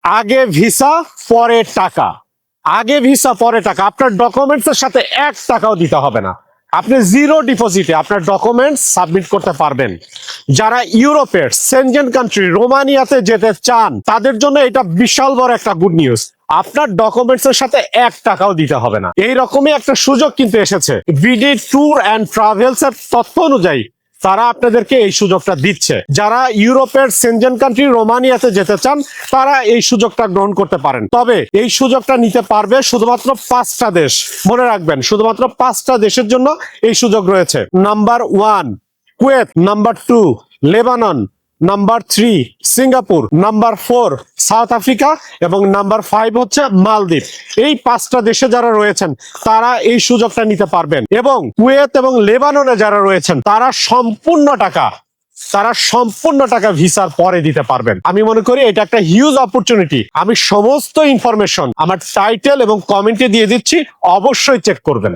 আগে ভিসা পরে টাকা, আগে ভিসা পরে টাকা। আপনার ডকুমেন্টসের সাথে 1 টাকাও দিতে হবে না। আপনি জিরো ডিপোজিটে আপনার ডকুমেন্টস সাবমিট করতে পারবেন। যারা ইউরোপের সেনজেন কান্ট্রি রোমানিয়াতে যেতে চান তাদের জন্য এটা বিশাল বড় একটা গুড নিউজ। আপনার ডকুমেন্টস এর সাথে 1 টাকাও দিতে হবে না। এই রকমই একটা সুযোগ কিন্তু এসেছে। বিডি ট্যুর অ্যান্ড ট্রাভেলস এর তথ্য অনুযায়ী তারা আপনাদেরকে এই সুযোগটা দিচ্ছে। যারা ইউরোপের সেনজেন কান্ট্রি রোমানিয়াতে যেতে চান তারা এই সুযোগটা গ্রহণ করতে পারেন। তবে এই সুযোগটা নিতে পারবে শুধুমাত্র 5টা দেশ। মনে রাখবেন, শুধুমাত্র 5টা দেশের জন্য এই সুযোগ রয়েছে। Number 1 Kuwait, number 2 Lebanon, number 3 Singapore, number 4 south Africa এবং নাম্বার 5 হচ্ছে মালদ্বীপ। এই 5টা দেশে যারা রয়েছেন তারা এই সুযোগটা নিতে পারবেন। এবং কুয়েত এবং লেবাননে যারা রয়েছেন তারা সম্পূর্ণ টাকা ভিসার পরে দিতে পারবেন। আমি মনে করি এটা একটা হিউজ অপরচুনিটি। আমি সমস্ত ইনফরমেশন আমার টাইটেল এবং কমেন্টে দিয়ে দিচ্ছি, অবশ্যই চেক করবেন।